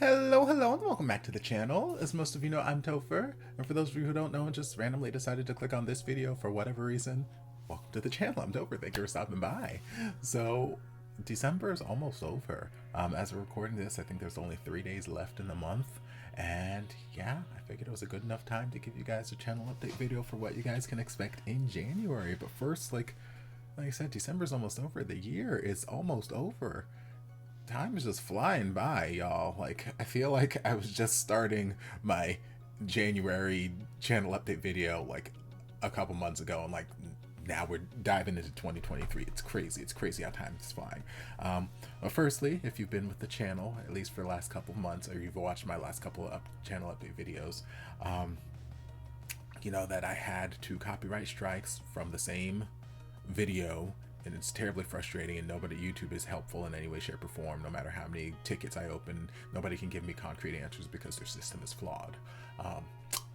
Hello, and welcome back to the channel. As most of you know, I'm Topher, and for those of you who don't know and just randomly decided to click on this video for whatever reason, welcome to the channel. I'm Topher. Thank you for stopping by. So, December is almost over. As we're recording this, I think there's only 3 days left in the month, and yeah, I figured it was a good enough time to give you guys a channel update video for what you guys can expect in January. But first, like I said, December's almost over. The year is almost over. Time is just flying by, y'all. Like, I feel like I was just starting my January channel update video like a couple months ago, and like now we're diving into 2023. It's crazy how time is flying. But firstly, if you've been with the channel at least for the last couple months, or you've watched my last couple of channel update videos, you know that I had 2 copyright strikes from the same video, and it's terribly frustrating, and nobody at YouTube is helpful in any way, shape, or form. No matter how many tickets I open, nobody can give me concrete answers because their system is flawed. But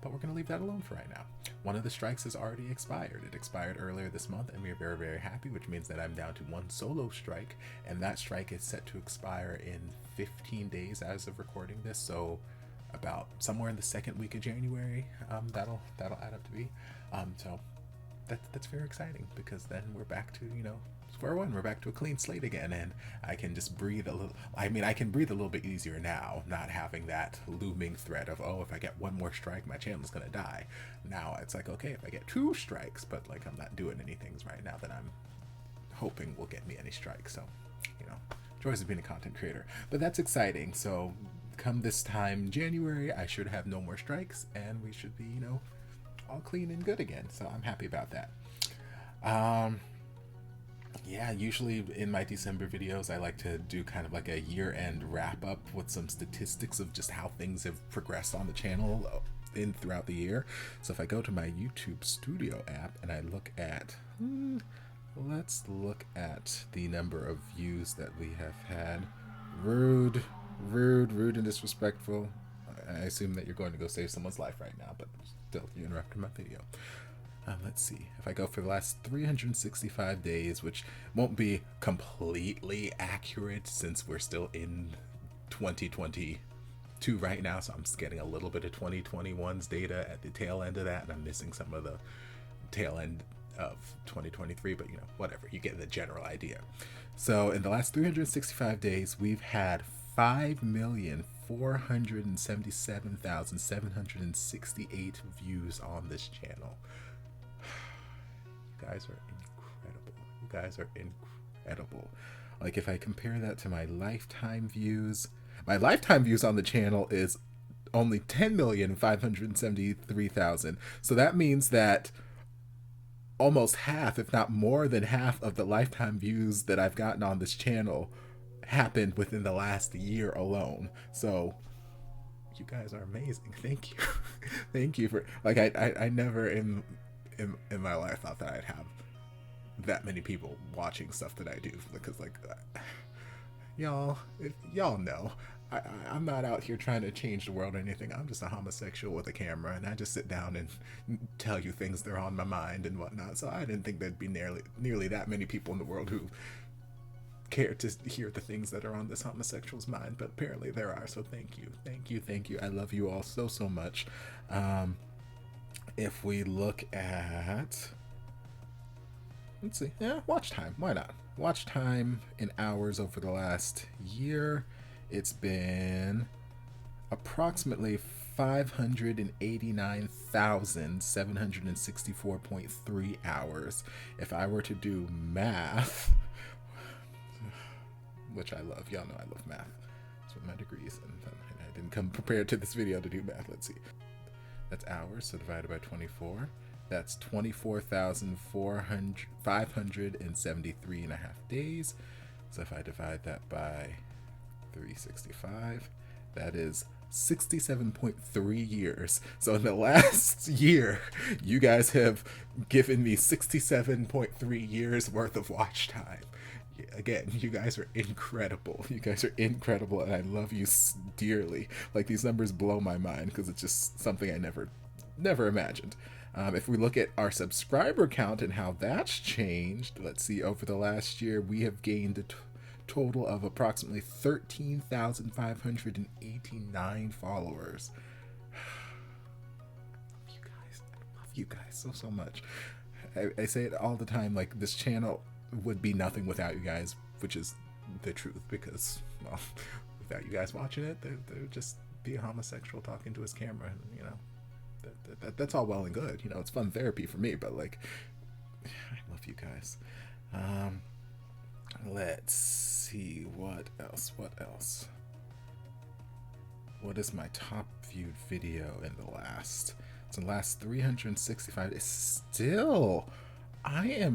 we're going to leave that alone for right now. One of the strikes has already expired. It expired earlier this month, and we are very happy, which means that I'm down to 1 solo strike, and that strike is set to expire in 15 days as of recording this. So about somewhere in the second week of January, that'll add up to be. So that's very exciting, because then we're back to, you know, square one. We're back to a clean slate again, and I can just breathe a little. I mean, I can breathe a little bit easier now, not having that looming threat of, oh, if I get 1 more strike, my channel's gonna die. Now it's like, okay, if I get 2 strikes, but like I'm not doing any things right now that I'm hoping will get me any strikes. So, you know, joys of being a content creator. But that's exciting. So come this time January, I should have no more strikes, and we should be, you know, all clean and good again. So I'm happy about that. Yeah, usually in my December videos I like to do kind of like a year-end wrap-up with some statistics of just how things have progressed on the channel throughout the year. So if I go to my YouTube Studio app and I look at let's look at the number of views that we have had. Rude and disrespectful. I assume that you're going to go save someone's life right now, but still, you interrupted my video. Let's see. If I go for the last 365 days, which won't be completely accurate since we're still in 2022 right now, so I'm just getting a little bit of 2021's data at the tail end of that, and I'm missing some of the tail end of 2023, but you know, whatever. You get the general idea. So in the last 365 days, we've had 5,477,768 views on this channel. You guys are incredible. You guys are incredible. Like, if I compare that to my lifetime views on the channel is only 10,573,000. So that means that almost half, if not more than half, of the lifetime views that I've gotten on this channel happened within the last year alone. So you guys are amazing. Thank you. Thank you for, like, I never in my life thought that I'd have that many people watching stuff that I do, because like y'all know I'm not out here trying to change the world or anything. I'm just a homosexual with a camera, and I just sit down and tell you things that are on my mind and whatnot. So I didn't think there'd be nearly that many people in the world who care to hear the things that are on this homosexual's mind, but apparently there are. So thank you. I love you all so much. If we look at, let's see, watch time, why not? Watch time in hours over the last year, it's been approximately 589,764.3 hours. If I were to do math, which I love, y'all know I love math, that's what my degree is, and I didn't come prepared to this video to do math. Let's see, that's hours, so divided by 24, that's 24,573 and a half days. So if I divide that by 365, that is 67.3 years. So in the last year, you guys have given me 67.3 years worth of watch time. Again, you guys are incredible. You guys are incredible, and I love you dearly. Like, these numbers blow my mind, because it's just something I never imagined. If we look at our subscriber count and how that's changed, let's see, over the last year, we have gained total of approximately 13,589 followers. You guys, I love you guys so much. I say it all the time, like, this channel would be nothing without you guys, which is the truth, because, well, without you guys watching it, there would just be a homosexual talking to his camera, you know. That's all well and good, you know, it's fun therapy for me, but, like, I love you guys. Let's see, what else? What is my top viewed video in the last 365 days? Still, I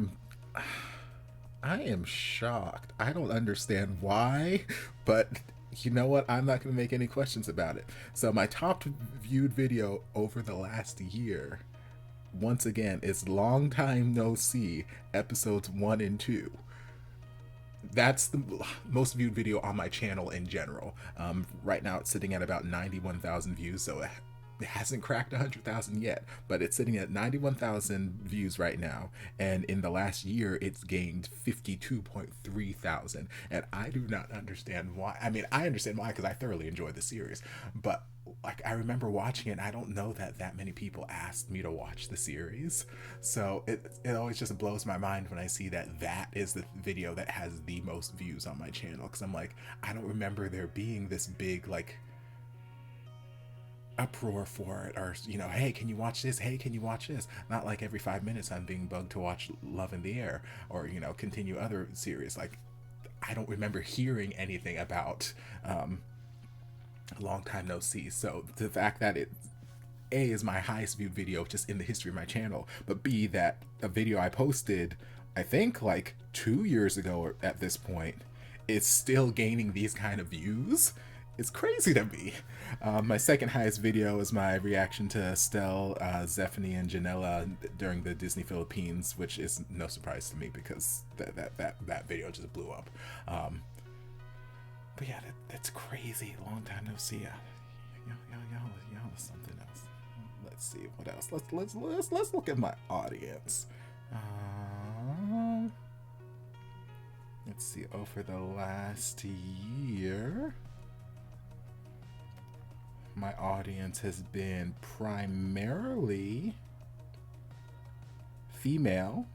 am shocked. I don't understand why, but you know what? I'm not going to make any questions about it. So my top viewed video over the last year, once again, is Long Time No See, episodes 1 and 2. That's the most viewed video on my channel in general. Right now it's sitting at about 91,000 views, so it hasn't cracked 100,000 yet, but it's sitting at 91,000 views right now, and in the last year it's gained 52.3 thousand, and I do not understand why. I mean, I understand why, because I thoroughly enjoy the series, but like, I remember watching it and I don't know that many people asked me to watch the series, so it always just blows my mind when I see that is the video that has the most views on my channel, because I'm like, I don't remember there being this big, like, uproar for it, or, you know, hey, can you watch this, hey, can you watch this? Not like every 5 minutes I'm being bugged to watch Love in the Air, or, you know, continue other series. Like, I don't remember hearing anything about Long Time No See. So the fact that it, A, is my highest viewed video just in the history of my channel, but B, that a video I posted, I think like 2 years ago at this point, is still gaining these kind of views, it's crazy to me. My second highest video is my reaction to Estelle, Zephanie, and Janella during the Disney Philippines, which is no surprise to me because that video just blew up. But yeah, that's crazy. Long time no see. Y'all is something else. Let's see what else. Let's look at my audience. Let's see, over the last year, my audience has been primarily female.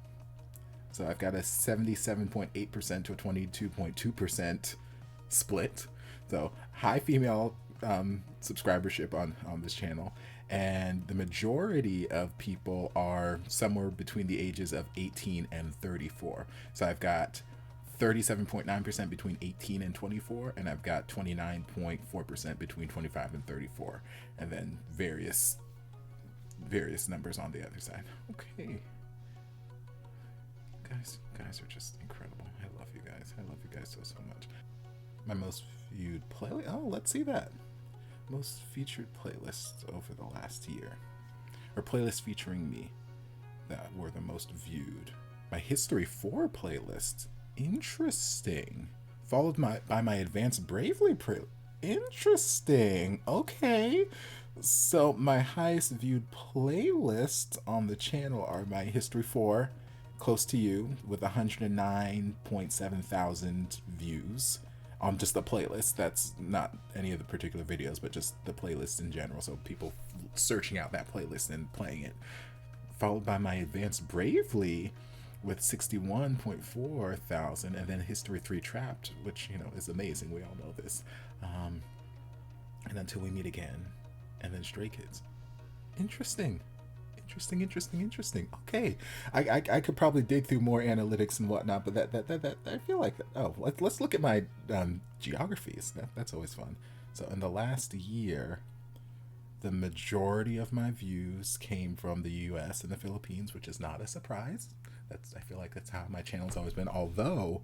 So I've got a 77.8% to a 22.2% split. So high female subscribership on this channel. And the majority of people are somewhere between the ages of 18 and 34. So I've got 37.9% between 18 and 24, and I've got 29.4% between 25 and 34, and then various numbers on the other side. Okay, guys are just incredible. I love you guys. I love you guys so much. My most viewed playlist. Oh, let's see that. Most featured playlists over the last year, or playlists featuring me that were the most viewed. My History 4 playlist. Interesting. Followed by my Advanced Bravely Interesting. Okay. So my highest viewed playlists on the channel are my History 4, Close to You, with 109.7 thousand views on just the playlist. That's not any of the particular videos, but just the playlist in general. So people searching out that playlist and playing it. Followed by my Advanced Bravely with 61.4 thousand, and then History 3 Trapped, which, you know, is amazing. We all know this. And Until We Meet Again, and then Stray Kids. Interesting. Okay, I could probably dig through more analytics and whatnot, but that I feel like, oh, let's look at my geographies. That's always fun. So in the last year, the majority of my views came from the U.S. and the Philippines, which is not a surprise. I feel like that's how my channel's always been. Although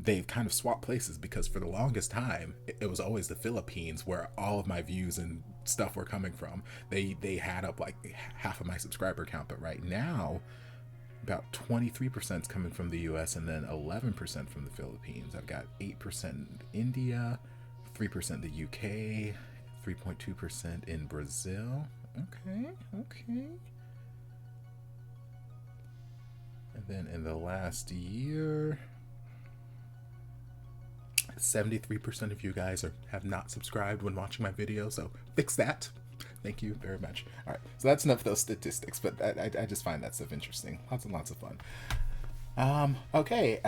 they've kind of swapped places, because for the longest time it was always the Philippines where all of my views and stuff were coming from. They had up like half of my subscriber count, but right now about 23% is coming from the US and then 11% from the Philippines. I've got 8% India, 3% the UK, 3.2% in Brazil. Okay. And then in the last year, 73% of you guys have not subscribed when watching my video, so fix that. Thank you very much. All right, so that's enough of those statistics, but I just find that stuff interesting. Lots and lots of fun. Okay,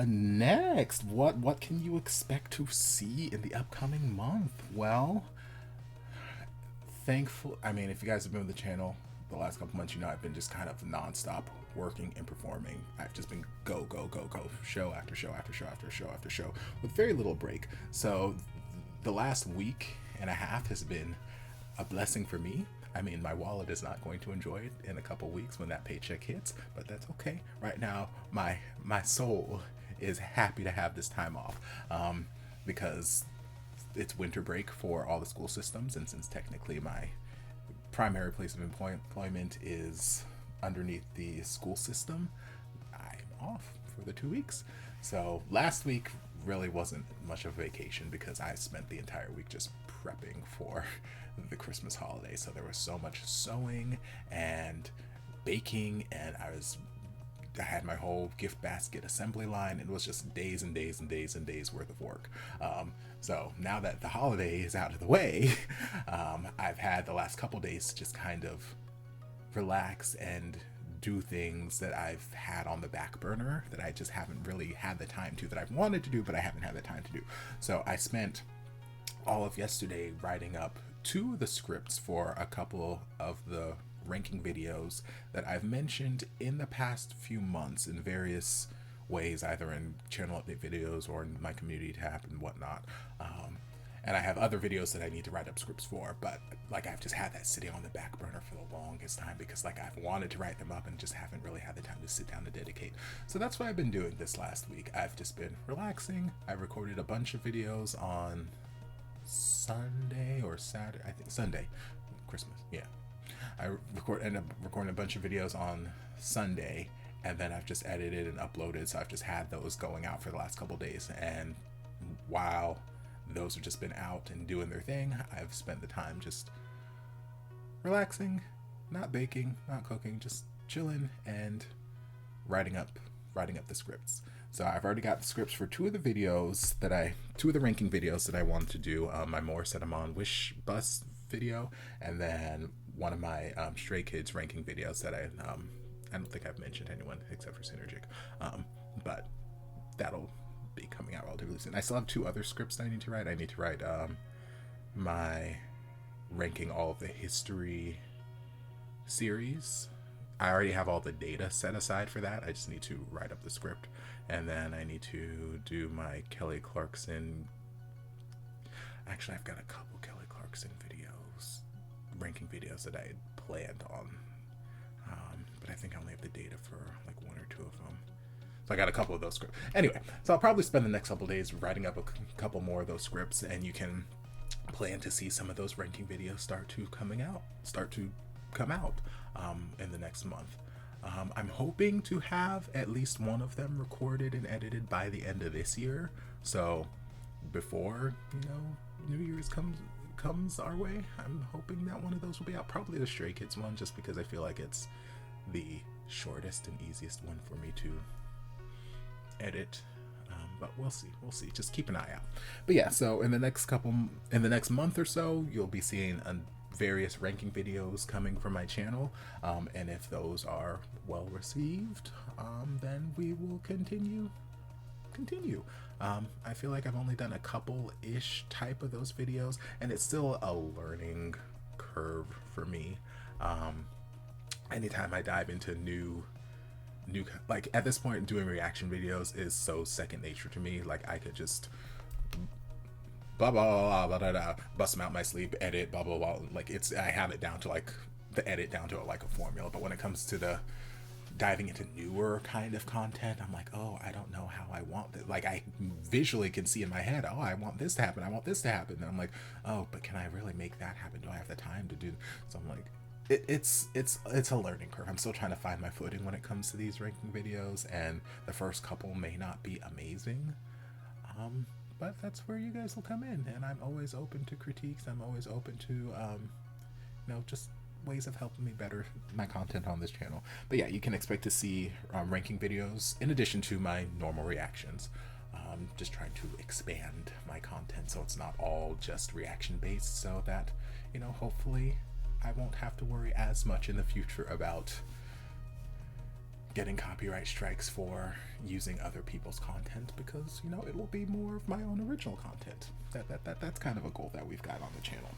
next, what can you expect to see in the upcoming month? Well, I mean, if you guys have been with the channel the last couple months, you know I've been just kind of nonstop working and performing. I've just been go, show after show after show after show after show with very little break. So the last week and a half has been a blessing for me. I mean, my wallet is not going to enjoy it in a couple weeks when that paycheck hits, but that's okay. Right now, my soul is happy to have this time off, because it's winter break for all the school systems, and since technically my primary place of employment is underneath the school system, I'm off for the 2 weeks. So last week really wasn't much of a vacation because I spent the entire week just prepping for the Christmas holiday. So there was so much sewing and baking, and I had my whole gift basket assembly line. It was just days and days and days and days worth of work. So now that the holiday is out of the way, I've had the last couple days to just kind of relax and do things that I've had on the back burner that I just haven't really had the time to, that I've wanted to do, but I haven't had the time to do. So I spent all of yesterday writing up 2 of the scripts for a couple of the ranking videos that I've mentioned in the past few months in various ways, either in channel update videos or in my community tab and whatnot. And I have other videos that I need to write up scripts for, but like I've just had that sitting on the back burner for the longest time because like I've wanted to write them up and just haven't really had the time to sit down and dedicate. So that's what I've been doing this last week. I've just been relaxing. I recorded a bunch of videos on Sunday or Saturday, I think Sunday, Christmas, yeah. I ended up recording a bunch of videos on Sunday, and then I've just edited and uploaded, so I've just had those going out for the last couple days. And while those have just been out and doing their thing, I've spent the time just relaxing, not baking, not cooking, just chilling and writing up the scripts. So I've already got the scripts for 2 of the ranking videos that I wanted to do. My More Set 'em On Wish Bus video, and then one of my Stray Kids ranking videos that I don't think I've mentioned anyone except for Synergic, but that'll be coming out relatively soon. I still have 2 other scripts that I need to write. I need to write my ranking all of the history series. I already have all the data set aside for that. I just need to write up the script, and then I need to do my Kelly Clarkson. Actually, I've got a couple Kelly Clarkson videos, ranking videos that I had planned on, but I think I only have the data for like 1 or 2 of them. So I got a couple of those scripts. Anyway, so I'll probably spend the next couple days writing up a couple more of those scripts, and you can plan to see some of those ranking videos start to come out in the next month. I'm hoping to have at least one of them recorded and edited by the end of this year. So before, New Year's comes our way, I'm hoping that one of those will be out. Probably the Stray Kids one, just because I feel like it's the shortest and easiest one for me to edit. But we'll see. Just keep an eye out. But yeah, so in the next month or so, you'll be seeing various ranking videos coming from my channel, and if those are well received, then we will continue. I feel like I've only done a couple-ish type of those videos, and it's still a learning curve for me. Anytime I dive into new, like at this point, doing reaction videos is so second nature to me. Like I could just blah blah blah blah blah, bust them out my sleep, edit, blah blah blah. Like I have it down to like the edit down to like a formula. But when it comes to the diving into newer kind of content, I'm like, oh, I don't know how I want that. Like I visually can see in my head, oh, I want this to happen, I want this to happen. And I'm like, oh, but can I really make that happen? Do I have the time to do? So I'm like, it's a learning curve. I'm still trying to find my footing when it comes to these ranking videos, and the first couple may not be amazing, but that's where you guys will come in, and I'm always open to critiques. I'm always open to just ways of helping me better my content on this channel. But yeah, you can expect to see ranking videos in addition to my normal reactions. Just trying to expand my content so it's not all just reaction based, so that, you know, hopefully I won't have to worry as much in the future about getting copyright strikes for using other people's content, because, you know, it will be more of my own original content. That's kind of a goal that we've got on the channel.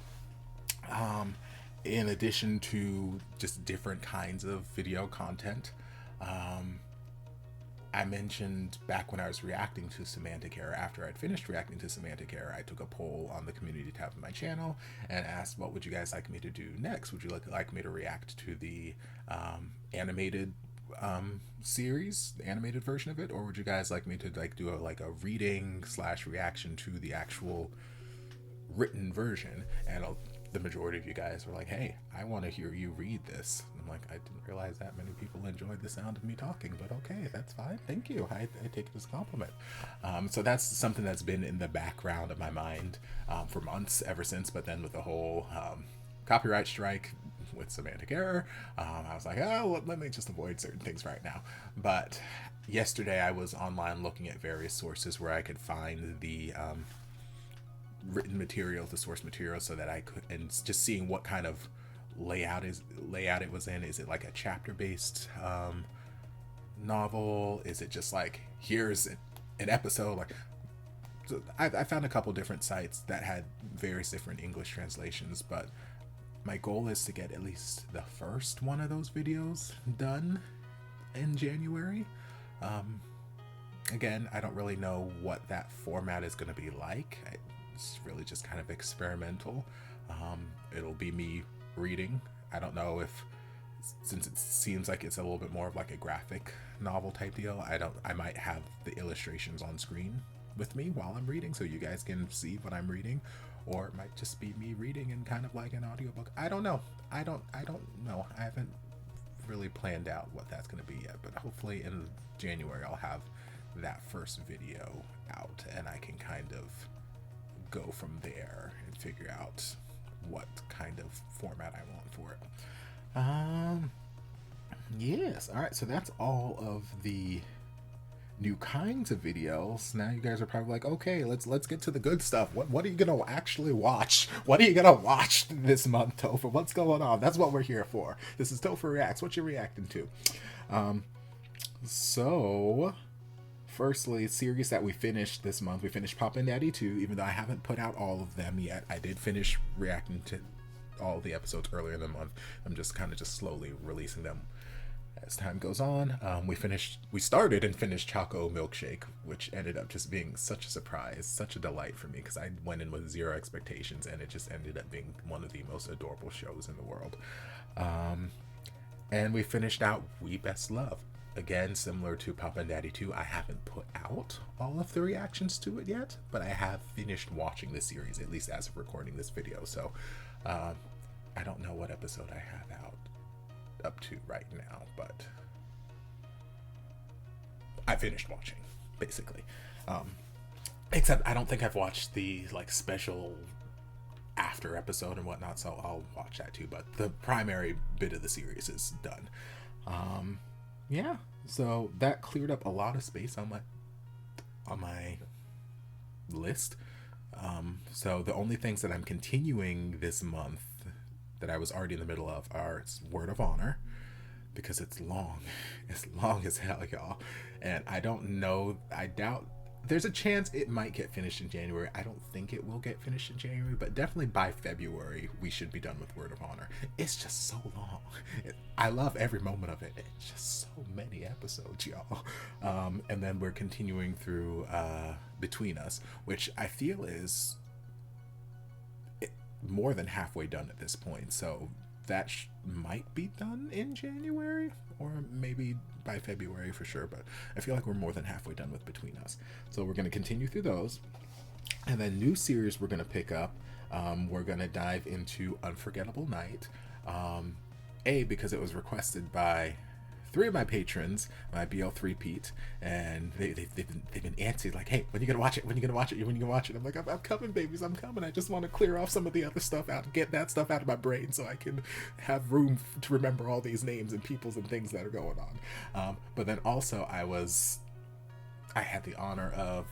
In addition to just different kinds of video content, I mentioned back when I was reacting to Semantic Error, after I'd finished reacting to Semantic Error, I took a poll on the community tab of my channel and asked, what would you guys like me to do next? Would you like me to react to the animated series, the animated version of it, or would you guys like me to like do a reading / reaction to the actual written version? And the majority of you guys were like, hey, I want to hear you read this. And I'm like, I didn't realize that many people enjoyed the sound of me talking, but okay, that's fine. Thank you. I take it as a compliment. So that's something that's been in the background of my mind for months, ever since. But then with the whole copyright strike with Semantic Error, I was like, oh, let me just avoid certain things right now. But yesterday I was online looking at various sources where I could find the written material, the source material, so that I could, and just seeing what kind of layout it was in. Is it like a chapter based novel? Is it just like, here's an episode? Like, so I found a couple different sites that had various different English translations, but my goal is to get at least the first one of those videos done in January. Again, I don't really know what that format is going to be like. It's really just kind of experimental. It'll be me reading. I don't know if, since it seems like it's a little bit more of like a graphic novel type deal, I might have the illustrations on screen with me while I'm reading, so you guys can see what I'm reading, or it might just be me reading in kind of like an audiobook. I don't know. I don't know. I haven't really planned out what that's going to be yet, but hopefully in January I'll have that first video out and I can kind of go from there and figure out what kind of format I want for it. Yes. All right. So that's all of the new kinds of videos. Now you guys are probably like, okay, let's get to the good stuff. What are you gonna actually watch? What are you gonna watch this month, Topher? What's going on? That's what we're here for. This is Topher Reacts. What you reacting to? So firstly, series that we finished this month. We finished Pop and Daddy 2, even though I haven't put out all of them yet. I did finish reacting to all the episodes earlier in the month. I'm just kind of slowly releasing them as time goes on. We started and finished Choco Milkshake, which ended up just being such a surprise, such a delight for me, because I went in with zero expectations, and it just ended up being one of the most adorable shows in the world. And we finished out We Best Love. Again, similar to Pop and Daddy 2, I haven't put out all of the reactions to it yet, but I have finished watching the series, at least as of recording this video. So I don't know what episode I have out up to right now, but I finished watching, basically. Except I don't think I've watched the like special after episode and whatnot, so I'll watch that too, but the primary bit of the series is done. Yeah, so that cleared up a lot of space on my list. So the only things that I'm continuing this month that I was already in the middle of are Word of Honor, because it's long. It's long as hell, y'all. And I doubt there's a chance it might get finished in January. I don't think it will get finished in January, but definitely by February we should be done with Word of Honor. It's just so long. I love every moment of it. It's just so many episodes, y'all. And then we're continuing through Between Us, which I feel is more than halfway done at this point. So that might be done in January, or maybe by February for sure, but I feel like we're more than halfway done with Between Us. So we're going to continue through those. And then new series we're going to pick up. We're going to dive into Unforgettable Night. Because it was requested by 3 of my patrons, my BL3 Pete, and they've been antsy, like, hey, when you gonna watch it? When you gonna watch it? When you gonna watch it? I'm like, I'm coming, babies, I'm coming. I just want to clear off some of the other stuff out, get that stuff out of my brain, so I can have room to remember all these names and peoples and things that are going on. But then also I had the honor of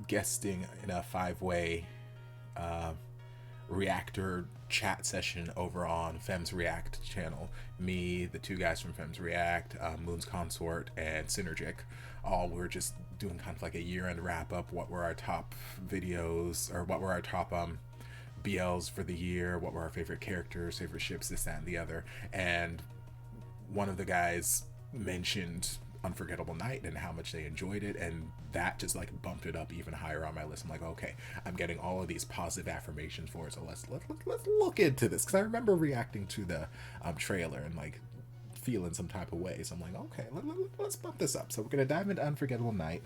guesting in a 5-way reactor chat session over on Femmes React channel. Me, the two guys from Femmes React, Moon's Consort, and Synergic, all were just doing kind of like a year-end wrap-up. What were our top videos, or what were our top BLs for the year, what were our favorite characters, favorite ships, this, that, and the other. And one of the guys mentioned Unforgettable Night and how much they enjoyed it, and that just like bumped it up even higher on my list. I'm like, okay, I'm getting all of these positive affirmations for it, so let's look into this, because I remember reacting to the trailer and like feeling some type of way. So I'm like, okay, let's bump this up. So we're gonna dive into Unforgettable Night.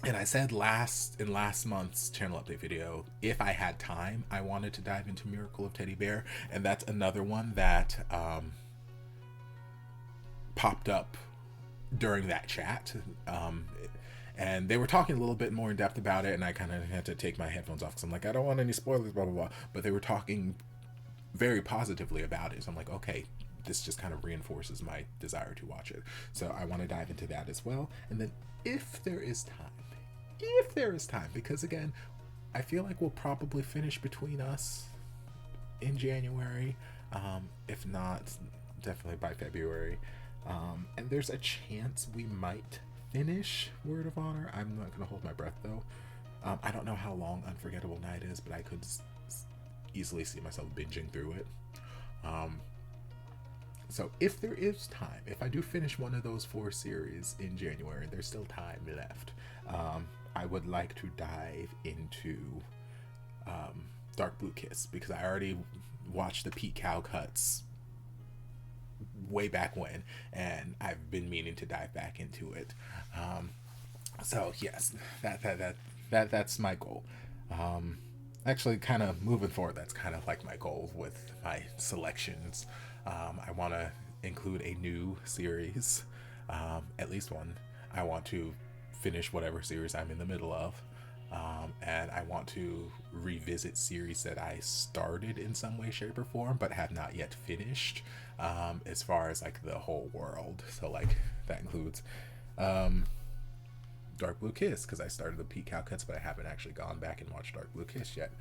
And I said in last month's channel update video, if I had time, I wanted to dive into Miracle of Teddy Bear, and that's another one that popped up during that chat. And they were talking a little bit more in depth about it, and I kind of had to take my headphones off because I'm like, I don't want any spoilers, blah, blah, blah. But they were talking very positively about it, so I'm like, okay, this just kind of reinforces my desire to watch it. So I want to dive into that as well. And then if there is time, because again, I feel like we'll probably finish between us in January, if not definitely by February, and there's a chance we might finish Word of Honor. I'm not gonna hold my breath though. I don't know how long Unforgettable Night is, but I could easily see myself binging through it. So if there is time, if I do finish one of those 4 series in January, there's still time left, I would like to dive into Dark Blue Kiss, because I already watched the Pete Cow cuts way back when, and I've been meaning to dive back into it. So yes, that's my goal. Actually, kind of moving forward, that's kind of like my goal with my selections. I want to include a new series, at least one. I want to finish whatever series I'm in the middle of, and I want to revisit series that I started in some way, shape, or form but have not yet finished, as far as like the whole world. So like that includes Dark Blue Kiss, because I started the Pete Cow cuts but I haven't actually gone back and watched Dark Blue Kiss yet.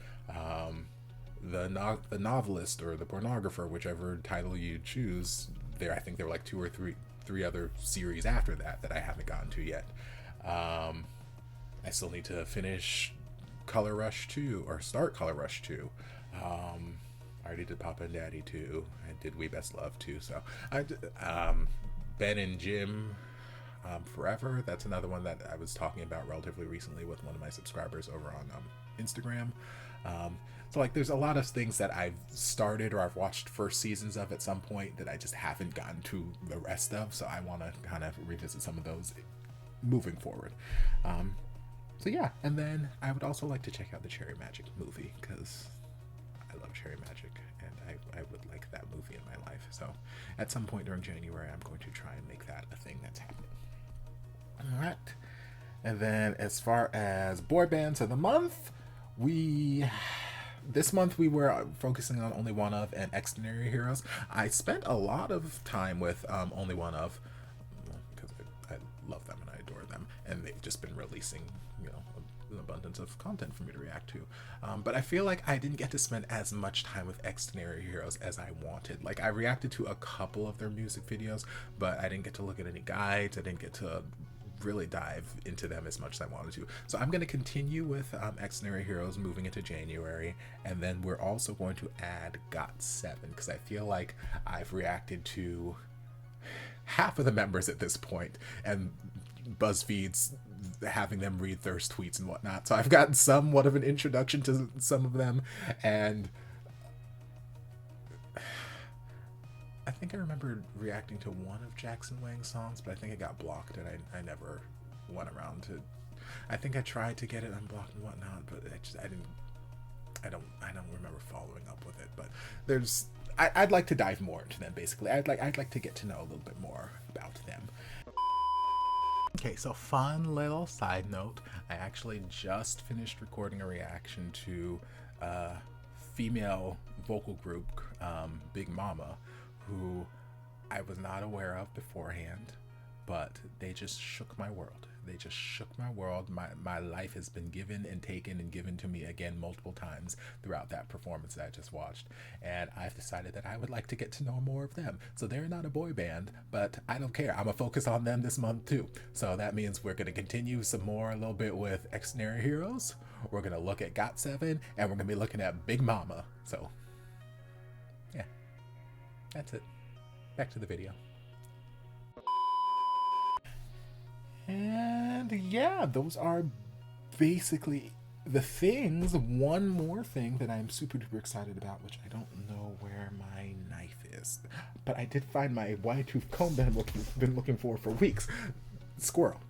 The novelist or the pornographer, whichever title you choose, I think there were like 2 or 3 other series after that I haven't gotten to yet. I still need to finish Color Rush 2, or start Color Rush 2. I already did Papa and Daddy 2. I did We Best Love 2. So I Ben and Jim Forever. That's another one that I was talking about relatively recently with one of my subscribers over on Instagram. So like there's a lot of things that I've started or I've watched first seasons of at some point that I just haven't gotten to the rest of, so I want to kind of revisit some of those moving forward. So yeah, and then I would also like to check out the Cherry Magic movie, because I love Cherry Magic and I would like that movie in my life. So at some point during January, I'm going to try and make that a thing that's happening. All right. And then as far as boy bands of the month, this month we were focusing on Only One Of and Extraordinary Heroes. I spent a lot of time with Only One Of, because I love them and I adore them, and they've just been releasing, an abundance of content for me to react to. But I feel like I didn't get to spend as much time with Extraordinary Heroes as I wanted. Like I reacted to a couple of their music videos, but I didn't get to look at any guides. I didn't get to really dive into them as much as I wanted to. So I'm going to continue with Extraordinary Heroes moving into January, and then we're also going to add GOT7, because I feel like I've reacted to half of the members at this point, and BuzzFeed's having them read thirst tweets and whatnot. So I've gotten somewhat of an introduction to some of them, and I think I remember reacting to one of Jackson Wang's songs, but I think it got blocked, and I never went around to. I think I tried to get it unblocked and whatnot, but I don't remember following up with it. But I'd like to dive more into them. Basically, I'd like to get to know a little bit more about them. Okay, so fun little side note, I actually just finished recording a reaction to a female vocal group, Big Mama, who I was not aware of beforehand, but they just shook my world. They just shook my world. My life has been given and taken and given to me again multiple times throughout that performance that I just watched. And I've decided that I would like to get to know more of them. So they're not a boy band, but I don't care. I'm going to focus on them this month too. So that means we're going to continue some more a little bit with Extraordinary Heroes. We're going to look at GOT7, and we're going to be looking at Big Mama. So, yeah, that's it. Back to the video. And yeah, those are basically the things. One more thing that I'm super duper excited about, which I don't know where my knife is, but I did find my wide tooth comb that I've been looking for weeks. Squirrel.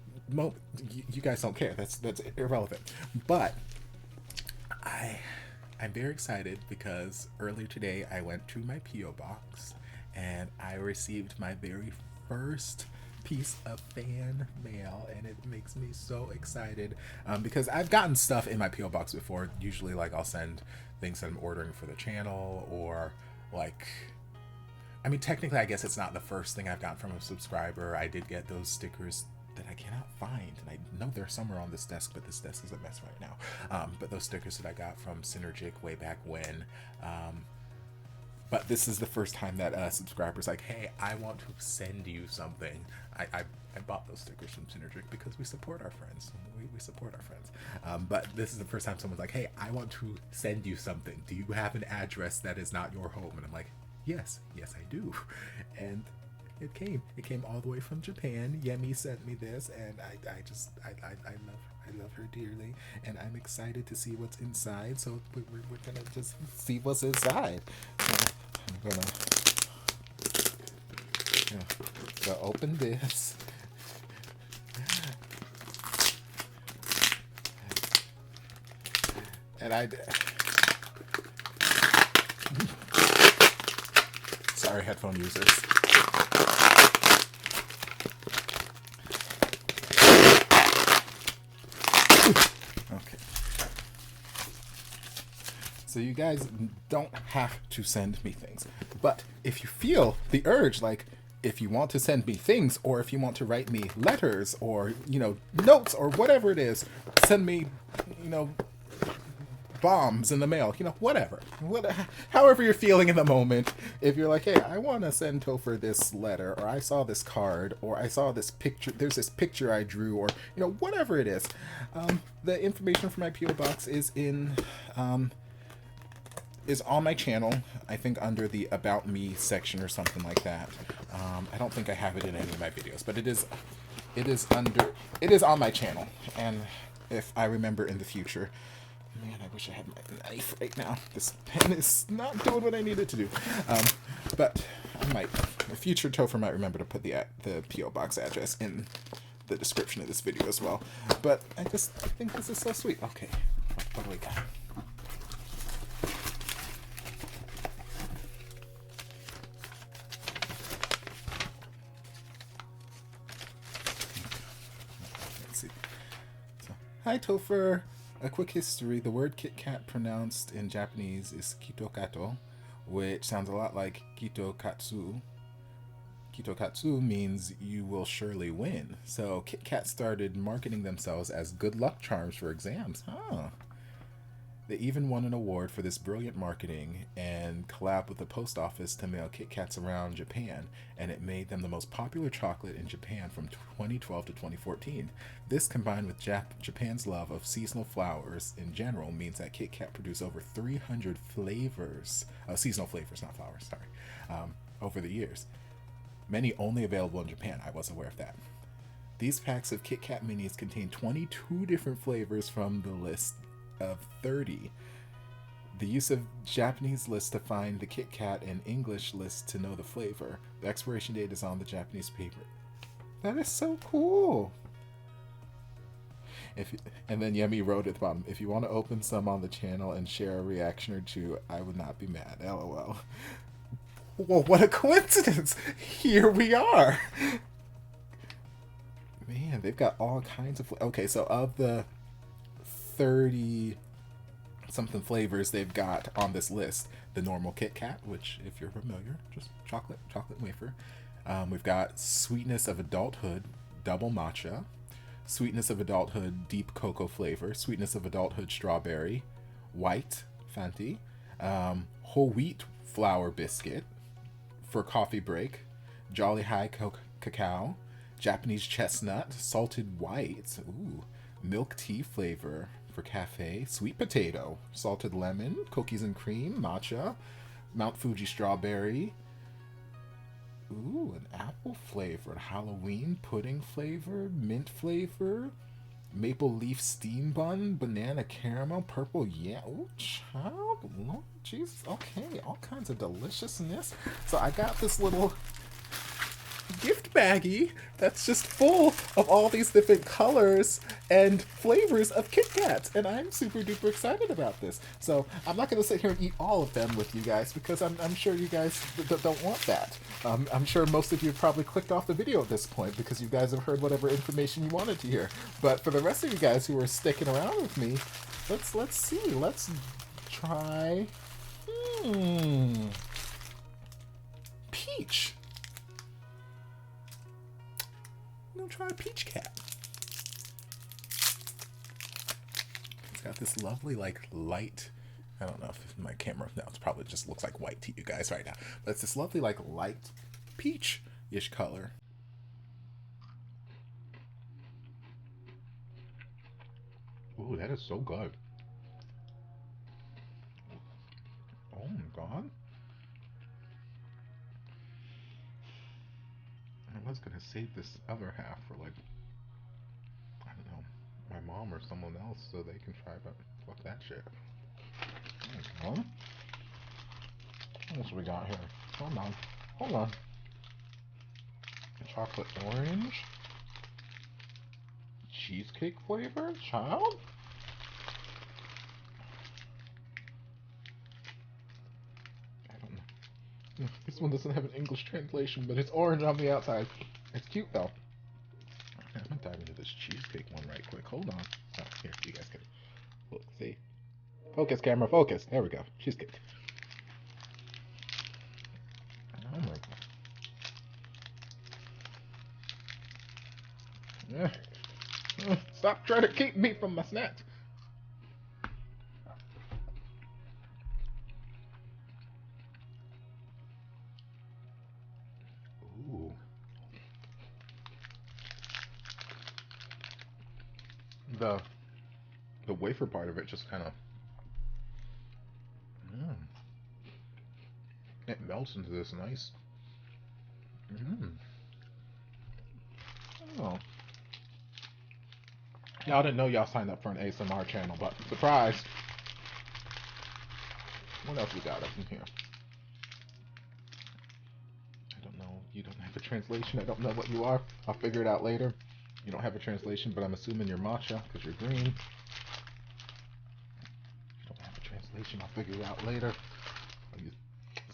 You guys don't care. That's irrelevant. But I'm very excited because earlier today I went to my P.O. box and I received my very first piece of fan mail, and it makes me so excited because I've gotten stuff in my P.O. box before. Usually, like, I'll send things that I'm ordering for the channel, or like, I mean, technically I guess it's not the first thing I've gotten from a subscriber. I did get those stickers that I cannot find, and I know they're somewhere on this desk, but this desk is a mess right now. But those stickers that I got from Semantic way back when, but this is the first time that a subscriber's like, hey, I want to send you something. I bought those stickers from Semantic because we support our friends. We support our friends. But this is the first time someone's like, hey, I want to send you something. Do you have an address that is not your home? And I'm like, yes, I do. And it came all the way from Japan. Yemi sent me this, and I love her dearly, and I'm excited to see what's inside. So we're gonna just see what's inside. I'm gonna open this. And sorry, headphone users. Okay. So you guys don't have to send me things, but if you feel the urge, like if you want to send me things, or if you want to write me letters, or, you know, notes, or whatever it is, send me, you know, bombs in the mail, you know, whatever, however you're feeling in the moment. If you're like, hey, I want to send Topher this letter, or I saw this card, or I saw this picture, there's this picture I drew, or, you know, whatever it is, the information for my P.O. box is is on my channel, I think under the About Me section or something like that. I don't think I have it in any of my videos, but it is on my channel. And if I remember in the future, man, I wish I had my knife right now. This pen is not doing what I need it to do. But I might, in the future, Topher might remember to put the P.O. box address in the description of this video as well. But I think this is so sweet. Okay, what do we got? Hi Topher! A quick history. The word Kit Kat pronounced in Japanese is Kitokato, which sounds a lot like Kitokatsu. Kitokatsu means you will surely win. So Kit Kat started marketing themselves as good luck charms for exams. Huh. They even won an award for this brilliant marketing and collabed with the post office to mail Kit Kats around Japan, and it made them the most popular chocolate in Japan from 2012 to 2014. This, combined with Japan's love of seasonal flowers in general, means that Kit Kat produced over 300 flavors, seasonal flavors, not flowers, sorry, over the years. Many only available in Japan. I wasn't aware of that. These packs of Kit Kat minis contain 22 different flavors from the list of 30. The use of Japanese lists to find the Kit Kat and English lists to know the flavor. The expiration date is on the Japanese paper. That is so cool. And then Yemi wrote at the bottom, if you want to open some on the channel and share a reaction or two, I would not be mad. LOL. Well, what a coincidence. Here we are. Man, they've got all kinds of... Okay, so of the 30 something flavors they've got on this list, the normal Kit Kat, which, if you're familiar, just chocolate wafer. We've got Sweetness of Adulthood double matcha, Sweetness of Adulthood deep cocoa flavor, Sweetness of Adulthood strawberry, white Fenty, whole wheat flour biscuit for coffee break, Jolly High cacao, Japanese chestnut, salted white, ooh, milk tea flavor for cafe, sweet potato, salted lemon, cookies and cream, matcha, Mount Fuji strawberry, ooh, an apple flavored Halloween pudding flavor, mint flavor, maple leaf steam bun, banana caramel, purple, yeah, ooh, child, Lord, jeez, okay, all kinds of deliciousness. So I got this little gift baggie that's just full of all these different colors and flavors of Kit Kats, and I'm super duper excited about this. So I'm not going to sit here and eat all of them with you guys because I'm sure you guys don't want that. I'm sure most of you have probably clicked off the video at this point because you guys have heard whatever information you wanted to hear. But for the rest of you guys who are sticking around with me, let's see. Let's try peach. I'm gonna try a peach cat. It's got this lovely like light, I don't know if my camera, no, it probably just looks like white to you guys right now, but it's this lovely like light peach-ish color. Ooh, that is so good. Oh my god. I was gonna save this other half for like, I don't know, my mom or someone else so they can try, but fuck that shit. What else we got here? Hold on. Hold on. Chocolate orange. Cheesecake flavor? Child? I don't know. This one doesn't have an English translation, but it's orange on the outside. It's cute though. I'm gonna dive into this cheesecake one right quick. Hold on. Oh, here, you guys can look. See? Focus, camera, focus. There we go. Cheesecake. Oh my god. Stop trying to keep me from my snacks. Ooh. The wafer part of it just kind of it melts into this nice. Oh. Y'all didn't know y'all signed up for an ASMR channel, but surprise. What else we got up in here? I don't know. You don't have a translation. I don't know what you are. I'll figure it out later. You don't have a translation, but I'm assuming you're matcha because you're green. You don't have a translation. I'll figure it out later.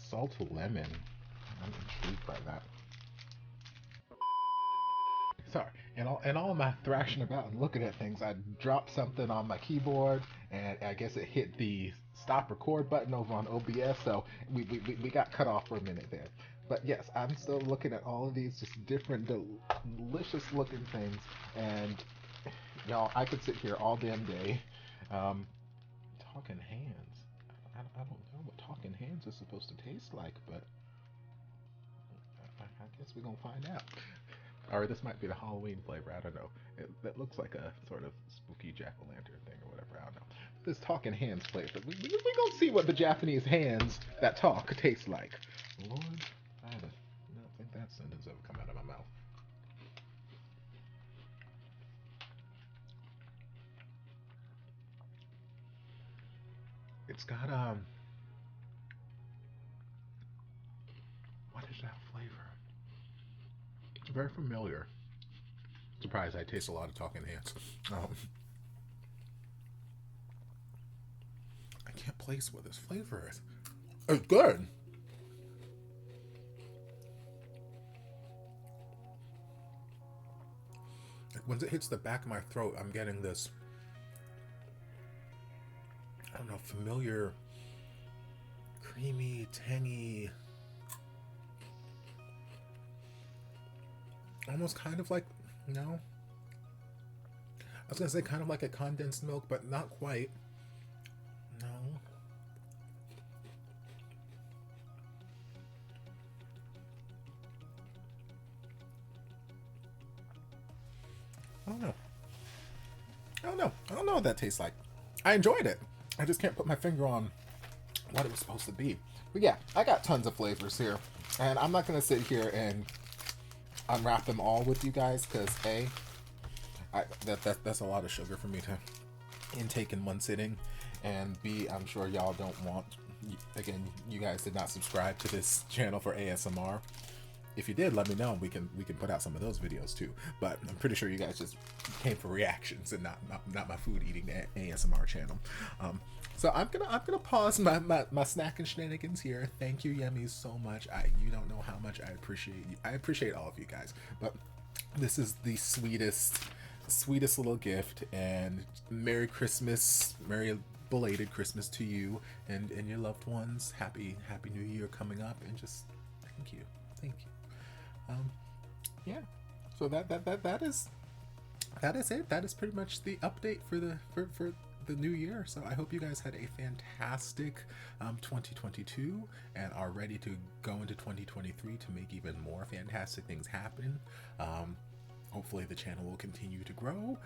Salted lemon. I'm intrigued by that. Sorry, and all of my thrashing about and looking at things, I dropped something on my keyboard, and I guess it hit the stop record button over on OBS, so we got cut off for a minute there. But yes, I'm still looking at all of these just different delicious looking things, and y'all, I could sit here all damn day. Talking hands. I don't know what talking hands is supposed to taste like, but I guess we're gonna find out. Or this might be the Halloween flavor. I don't know. That looks like a sort of spooky jack-o'-lantern thing or whatever. I don't know. This talking hands flavor. We gonna see what the Japanese hands that talk taste like. Lord, I don't think that sentence ever come out of my mouth. It's got what is that flavor? It's very familiar. Surprised I taste a lot of talking hands. I can't place what this flavor is. It's good. Once it hits the back of my throat, I'm getting this, I don't know, familiar, creamy, tangy, almost kind of like, no, I was gonna say kind of like a condensed milk, but not quite. No. I don't know. I don't know what that tastes like. I enjoyed it. I just can't put my finger on what it was supposed to be. But yeah, I got tons of flavors here. And I'm not going to sit here and unwrap them all with you guys because that's a lot of sugar for me to intake in one sitting. And B, I'm sure y'all don't want, again, you guys did not subscribe to this channel for ASMR. If you did, let me know. We can put out some of those videos too. But I'm pretty sure you guys just came for reactions and not my food eating ASMR channel. So I'm gonna pause my snack and shenanigans here. Thank you, Yummies, so much. You don't know how much I appreciate you. I appreciate all of you guys. But this is the sweetest little gift, and Merry Christmas, Merry belated Christmas to you and your loved ones. Happy New Year coming up, and just thank you. Yeah, so that is it. That is pretty much the update for the new year. So I hope you guys had a fantastic 2022 and are ready to go into 2023 to make even more fantastic things happen. Hopefully the channel will continue to grow,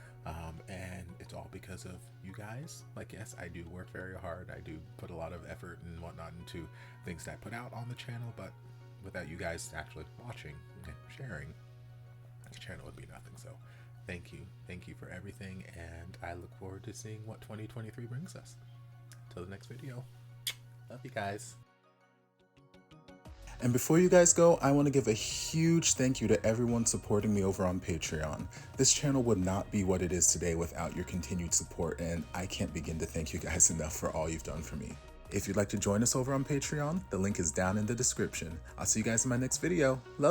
and it's all because of you guys. Like, yes, I do work very hard. I do put a lot of effort and whatnot into things that I put out on the channel, but without you guys actually watching and sharing, the channel would be nothing. So thank you for everything, and I look forward to seeing what 2023 brings us. Till the next video, love you guys. And before you guys go, I want to give a huge thank you to everyone supporting me over on Patreon. This channel would not be what it is today without your continued support, and I can't begin to thank you guys enough for all you've done for me. If you'd like to join us over on Patreon, the link is down in the description. I'll see you guys in my next video. Love.